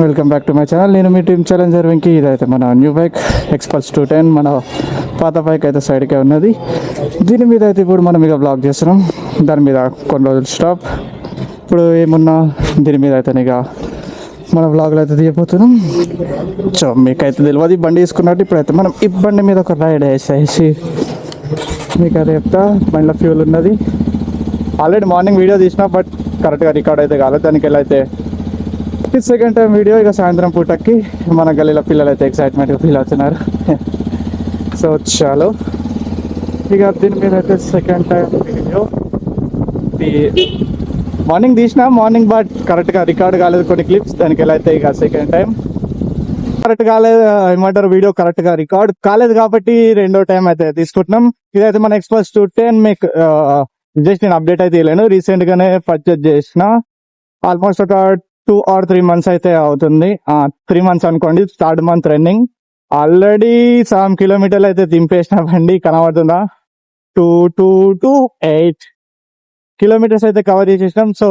Welcome back to my channel. నేను మీ team challenger Venky. ఇదైతే మన న్యూ బైక్ ఎక్స్పల్స్ 210. మన పాత బైక్ అయితే సైడ్కే ఉన్నది. దీని మీద అయితే ఇప్పుడు మనం ఇక బ్లాగ్ చేస్తున్నాం. దాని మీద కొన్ని రోజులు స్టాప్. ఇప్పుడు ఏమున్నా దీని మీద అయితే ఇక మన బ్లాగ్లో అయితే తీయబోతున్నాం. సో మీకైతే తెలియదు బండి తీసుకున్నట్టు. ఇప్పుడైతే మనం ఈ బండి మీద ఒక రైడ్ వేసేసి మీకు అయితే చెప్తా. బండిలో ఫ్యూల్ ఉన్నది. ఆల్రెడీ మార్నింగ్ వీడియో తీసిన, బట్ కరెక్ట్గా రికార్డ్ అయితే కాలేదు. దానికి ఎలా అయితే సెకండ్ టైం వీడియో. ఇక సాయంత్రం పూటకి మన గల్లీలో పిల్లలు అయితే ఎక్సైట్మెంట్గా ఫీల్ అవుతున్నారు. సో చాలు, ఇక దీని మీద అయితే సెకండ్ టైం వీడియో. మార్నింగ్ తీసిన, మార్నింగ్ బట్ కరెక్ట్గా రికార్డ్ కాలేదు కొన్ని క్లిప్స్. దానికి ఎలా అయితే ఇక సెకండ్ టైం కరెక్ట్ కాలేదు, ఏమంటారు, వీడియో కరెక్ట్గా రికార్డ్ కాలేదు కాబట్టి రెండో టైం అయితే తీసుకుంటున్నాం. ఇదైతే మన ఎక్స్పల్స్ 210. మీకు జస్ట్ నేను అప్డేట్ అయితే ఇవ్వలేను. రీసెంట్గానే పర్చేజ్ చేసిన. ఆల్మోస్ట్ ఒక 2 or 3 months అయితే అవుతుంది. 3 months అనుకోండి. Third month running. Already 7 kilometers అయితే దింపేసిన బండి. కనబడుతుందా? 8 kilometers అయితే కవర్ చేసేసినాం. సో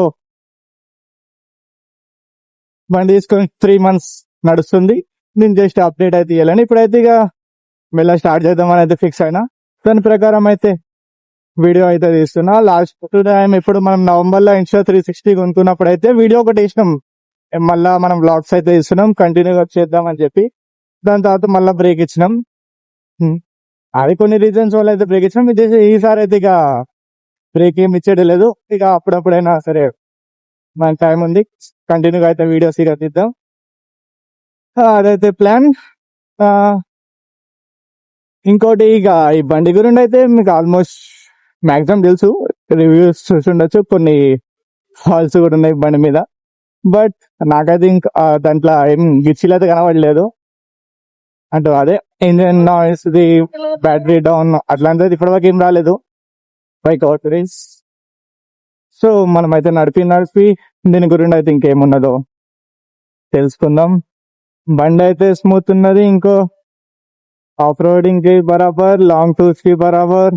బండి తీసుకొని 3 months నడుస్తుంది. నేను జస్ట్ అప్డేట్ అయితే ఇవ్వలేను. ఇప్పుడైతే ఇక మెల్ల స్టార్ట్ చేద్దామని అయితే ఫిక్స్ అయినా. దాని ప్రకారం అయితే వీడియో అయితే తీస్తున్నా. లాస్ట్ టైం ఇప్పుడు మనం నవంబర్లో ఇన్స్టా 360 కొనుక్కున్నప్పుడు అయితే వీడియో ఒకటి వేసినాం. మళ్ళా మనం వ్లాగ్స్ అయితే ఇస్తున్నాం, కంటిన్యూగా చేద్దాం అని చెప్పి. దాని తర్వాత మళ్ళీ బ్రేక్ ఇచ్చినాం. అది కొన్ని రీజన్స్ వల్ల అయితే బ్రేక్ ఇచ్చినాం. ఈసారి అయితే ఇక బ్రేక్ ఏమి ఇచ్చేది లేదు. ఇక అప్పుడప్పుడైనా సరే మన టైం ఉంది, కంటిన్యూగా అయితే వీడియోస్ ఇక తీద్దాం. అదైతే ప్లాన్. ఇంకోటి ఇక ఈ బండి గురించి అయితే మీకు ఆల్మోస్ట్ మ్యాక్సిమం తెలుసు, రివ్యూస్ చూసుండొచ్చు. కొన్ని ఫాల్స్ కూడా ఉన్నాయి బండి మీద. బట్ నాకైతే ఇంకా దాంట్లో ఏం గిచ్చిలు అయితే కనబడలేదు. అంటూ అదే engine noise, the battery down అట్లాంటిది ఇప్పటివరకు ఏం రాలేదు బైక్ అవుట్ రేస్. సో మనం అయితే నడిపి దీని గురించి అయితే ఇంకేమున్నదో తెలుసుకుందాం. బండి అయితే స్మూత్ ఉన్నది. ఇంకో ఆఫ్ రోడింగ్ కి బరాబర్, లాంగ్ టూర్స్ కి బరాబర్,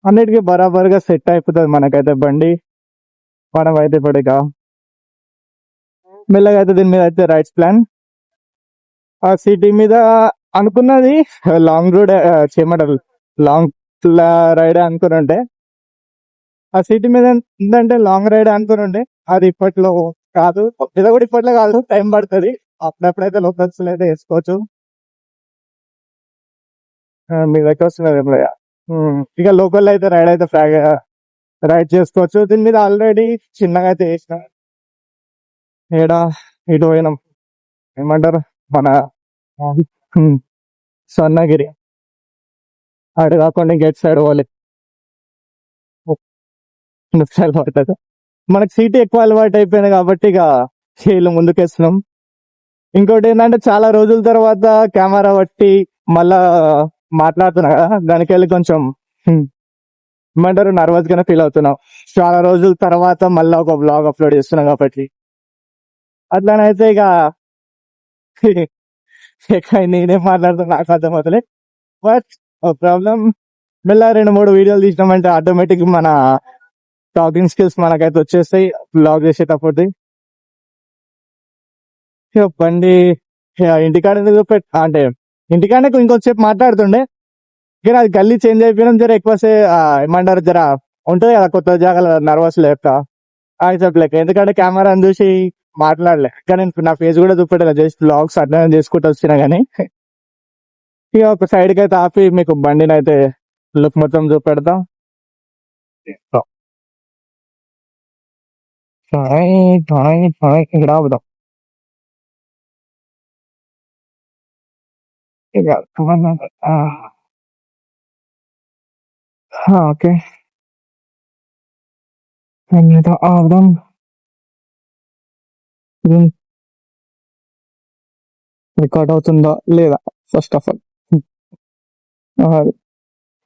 అన్నిటికీ బరాబర్ గా సెట్ అయిపోతుంది మనకైతే బండి. మనం అయితే ఇప్పుడు ఇక మెల్లగా అయితే దీని మీద అయితే రైడ్స్ ప్లాన్. ఆ సిటీ మీద అనుకున్నది లాంగ్ రోడ్ చేయమంటారు, లాంగ్ రైడ్ అనుకుని. ఆ సిటీ మీద ఏంటంటే లాంగ్ రైడ్ అనుకుని. అది ఇప్పట్లో కాదు, ఇది కూడా ఇప్పట్లో కాదు, టైం పడుతుంది. అప్పుడప్పుడైతే లోకల్స్ అయితే వేసుకోవచ్చు. మీ దగ్గర వస్తున్నది ఇక లోకల్ అయితే రైడ్ అయితే రైడ్ చేసుకోవచ్చు. దీని మీద ఆల్రెడీ చిన్నగా అయితే వేసిన. ఏడా ఇటు పోయినాం, ఏమంటారు, మన స్వర్ణగిరి అటు కాకుండా గెట్ సైడ్ పోవాలి. పడుతుంది. మనకి సీట్ ఎక్కువ అలవాటు అయిపోయింది కాబట్టి ఇక వీళ్ళు ముందుకేస్తున్నాం. ఇంకోటి ఏంటంటే చాలా రోజుల తర్వాత కెమెరా పట్టి మళ్ళా మాట్లాడుతున్నా కదా, దానికి వెళ్ళి కొంచెం ఏమంటారు, నర్వస్ గానే ఫీల్ అవుతున్నాం. చాలా రోజుల తర్వాత మళ్ళీ ఒక బ్లాగ్ అప్లోడ్ చేస్తున్నాం కాబట్టి. అట్లానైతే ఇక నేనేం మాట్లాడుతున్నా నాకు అర్థమవుతలే. బట్ ప్రాబ్లం, మళ్ళీ 2-3 వీడియోలు తీసినామంటే ఆటోమేటిక్ మన టాకింగ్ స్కిల్స్ మనకైతే వచ్చేస్తాయి బ్లాగ్ చేసేటప్పుడు. బండి ఇంటికాడ అంటే ఇంటికాడే ఇంకొంచెంసేపు మాట్లాడుతుండే, కానీ అది గల్లీ చేంజ్ అయిపోయినాం. జర ఎక్కువసే ఏమంటారు, జర ఉంటుంది కదా కొత్త జాగాలో నర్వస్ లేక చెప్పలేక. ఎందుకంటే కెమెరాని చూసి మాట్లాడలే, కానీ నా ఫేస్ కూడా చూపెట్టలే, జస్ట్ బ్లాగ్స్ అట్లా చేసుకుంటూ వచ్చినా. కానీ ఇక ఒక సైడ్కి అయితే ఆపి మీకు బండిని అయితే లుక్ మొత్తం చూపెడతాం. ఇక్కడ ఆపుదాం. ఇక ఓకే, ఆపుదాం. రికార్డ్ అవుతుందా లేదా, ఫస్ట్ ఆఫ్ ఆల్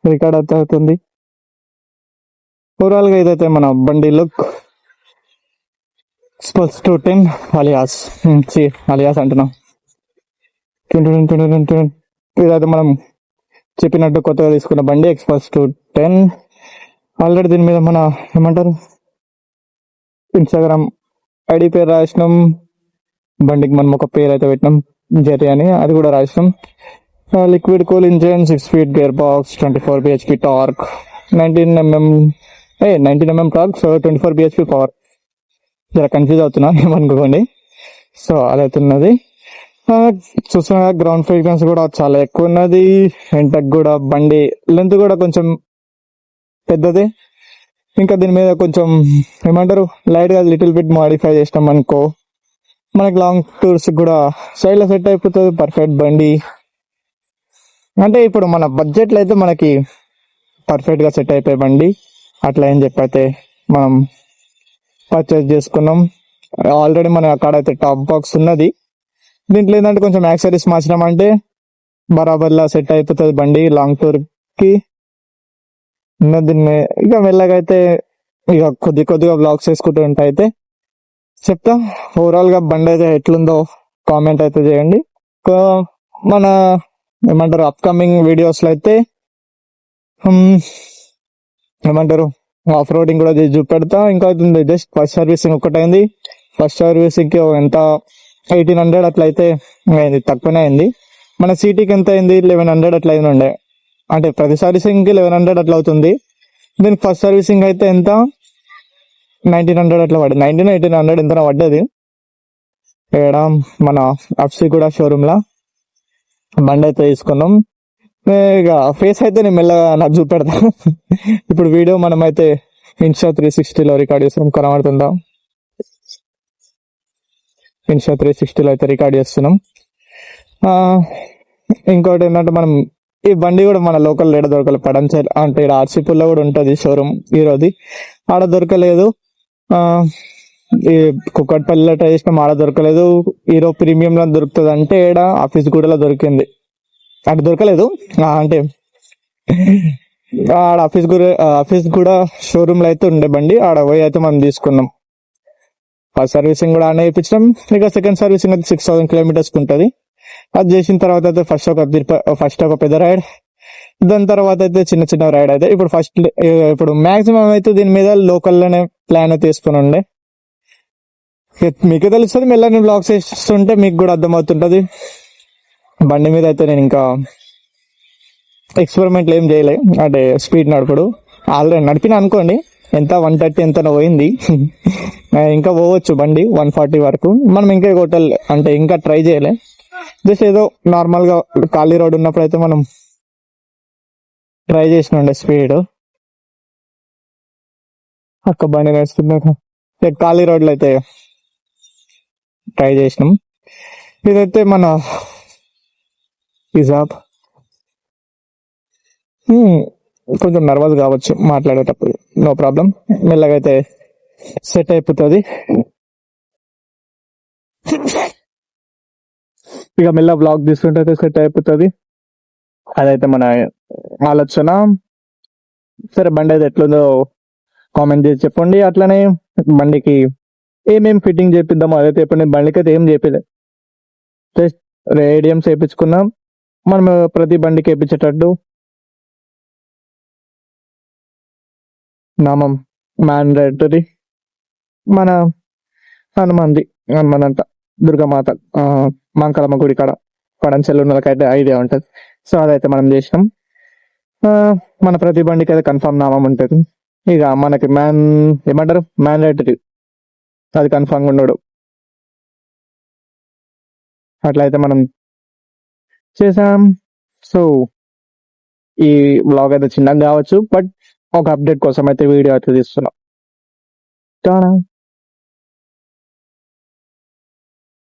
రికార్డ్ అయితే అవుతుంది. ఓవరాల్ గా ఇదైతే మన బండి లుక్ ఎక్స్పల్స్ 210 అలియాస్ అంటున్నాం. ఇదైతే మనం చెప్పినట్టు కొత్తగా తీసుకున్న బండి ఎక్స్పల్స్ 210. ఆల్రెడీ దీని మీద మన ఏమంటారు, ఇన్స్టాగ్రామ్ ఐడి పేరు రాసినాం, బండికి మనం ఒక పేరు అయితే పెట్టినాం, జెర్రీ అని, అది కూడా రాసినాం. Liquid cool engine, 6 speed gear box, 24 bhp torque, 19 mm torque, so 24 bhp power. జర కన్ఫ్యూజ్ అవుతున్నా ఏమనుకోండి. సో అదైతే ఉన్నది. చూస్తున్నా గ్రౌండ్ ఫ్రీక్వెన్సీ కూడా చాలా ఎక్కువ ఉన్నది. ఎంటక్ కూడా బండి లెంత్ కూడా కొంచెం పెద్దది. ఇంకా దీని మీద కొంచెం ఏమంటారు లైట్ గా లిటిల్ బిట్ మాడిఫై చేసినాం అనుకో, మనకి లాంగ్ టూర్స్ కూడా సైడ్ లో సెట్ అయిపోతుంది. పర్ఫెక్ట్ బండి అంటే ఇప్పుడు మన బడ్జెట్ లో అయితే మనకి పర్ఫెక్ట్ గా సెట్ అయిపోయే బండి. అట్లా ఏం చెప్పైతే మనం పర్చేస్ చేసుకున్నాం. ఆల్రెడీ మన అక్కడ అయితే టాప్ బాక్స్ ఉన్నది. దీంట్లో ఏంటంటే కొంచెం యాక్సరీస్ మార్చినామంటే బరాబర్లా సెట్ అయిపోతుంది బండి లాంగ్ టూర్ కి. దీన్ని ఇక మెల్లగా అయితే ఇక కొద్దిగా బ్లాగ్స్ వేసుకుంటూ ఉంటాయి. అయితే చెప్తా ఓవరాల్ గా బండి అయితే ఎట్లుందో కామెంట్ అయితే చేయండి. మన ఏమంటారు అప్కమింగ్ వీడియోస్ లో అయితే ఏమంటారు ఆఫ్ రోడింగ్ కూడా చూపెడతా. ఇంకా జస్ట్ ఫస్ట్ సర్వీసింగ్ ఒకటైంది. ఫస్ట్ సర్వీసింగ్ కి ఎంత 1800 అట్లా అయితే అయింది, తక్కువనే అయింది. మన సిటీకి ఎంత అయింది 1100 అట్లా అయింది ఉండే. అంటే ప్రతి సర్వీసింగ్ కి 1100 అట్లా అవుతుంది. దీనికి ఫస్ట్ సర్వీసింగ్ అయితే ఎంత 1900 అట్లా పడ్డది. 1800 ఎంత పడ్డది. ఇక్కడ మన అఫ్సి కూడా షోరూమ్ లా బండి అయితే తీసుకున్నాం. ఇక ఫేస్ అయితే నేను మెల్లగా నాకు చూపెడతా. ఇప్పుడు వీడియో మనం అయితే ఇన్స్టా 360లో రికార్డ్ చేస్తున్నాం. కనబడుతుందా? ఇన్స్టా 360లో అయితే రికార్డ్ చేస్తున్నాం. ఇంకోటి ఏంటంటే మనం ఈ బండి కూడా మన లోకల్ ఏడ దొరకలేదు. పడంచల్ అంటే ఇక్కడ ఆర్సీపూర్లో కూడా ఉంటుంది షోరూమ్ ఈరోజు, ఆడ దొరకలేదు. ఈ కుక్కట్పల్లిలో ట్రై చేసినాం, ఆడ దొరకలేదు. హీరో ప్రీమియం లో దొరుకుతుంది అంటే ఈడ ఆఫీస్ గూడలో దొరికింది, అటు దొరకలేదు. అంటే ఆడ ఆఫీస్ కూడా షోరూమ్ లో అయితే ఉండే బండి, ఆడ పోయి అయితే మనం తీసుకున్నాం. ఫస్ట్ సర్వీసింగ్ కూడా ఆనే ఇప్పించడం. ఇక సెకండ్ సర్వీసింగ్ అయితే 6000 కిలోమీటర్స్ ఉంటుంది. అది చేసిన తర్వాత అయితే ఫస్ట్ ఒక పెద్ద రైడ్, దాని తర్వాత అయితే చిన్న చిన్న రైడ్ అయితే ఇప్పుడు మాక్సిమం అయితే దీని మీద లోకల్ లోనే ప్లాన్ అయితే తీసుకుని ఉండే. మీకు తెలుస్తుంది, మెల్లగా బ్లాగ్స్ వేస్తుంటే మీకు కూడా అర్థమవుతుంటది. బండి మీద అయితే నేను ఇంకా ఎక్స్పెరిమెంట్లు ఏం చేయలే, అంటే స్పీడ్ నడుపుడు ఆల్రెడీ నడిపిన అనుకోండి. ఎంత 130 ఎంత పోయింది. ఇంకా పోవచ్చు బండి 140 వరకు. మనం ఇంకా హోటల్ అంటే ఇంకా ట్రై చేయలే. జస్ట్ ఏదో నార్మల్ గా ఖాళీ రోడ్ ఉన్నప్పుడు అయితే మనం ట్రై చేసినండే స్పీడ్. అక్క బండి నడుస్తున్నా ఖాళీ రోడ్లో అయితే ట్రై చేసినాం. ఇదైతే మన హిజాబ్ కొంచెం నర్వస్ కావచ్చు మాట్లాడేటప్పుడు, నో ప్రాబ్లం, మెల్లగా అయితే సెట్ అయిపోతుంది. ఇక మెల్ల బ్లాగ్ తీసుకుంటే అయితే సెట్ అయిపోతుంది. అదైతే మన ఆలోచన. సరే బండి అయితే ఎట్లుందో కామెంట్ చేసి చెప్పండి. అట్లనే బండికి ఏమేమి ఫిట్టింగ్ చేపిద్దామో అదైతే చెప్పండి. బండికి అయితే ఏం చేపిలే, జస్ట్ రేడియమ్స్ వేయించుకున్నాం. మనం ప్రతి బండికి వేయించేటట్టు నామం మ్యాండేటరీ మన హనుమంత దుర్గామాత మంకలమ్మ గుడి కాడ పడంచెల్లు ఉన్నకైతే ఐడియా ఉంటుంది. సో అదైతే మనం చేసినాం. మన ప్రతి బండికి అయితే కన్ఫర్మ్ నామం ఉంటుంది. ఇక మనకి ఏమంటారు మ్యాండేటరీ, అది కన్ఫర్మ్ ఉండడు. అట్లయితే మనం చేసాం. సో ఈ బ్లాగ్ అయితే చిన్నగా కావచ్చు, బట్ ఒక అప్డేట్ కోసం అయితే వీడియో అయితే తీస్తున్నాం.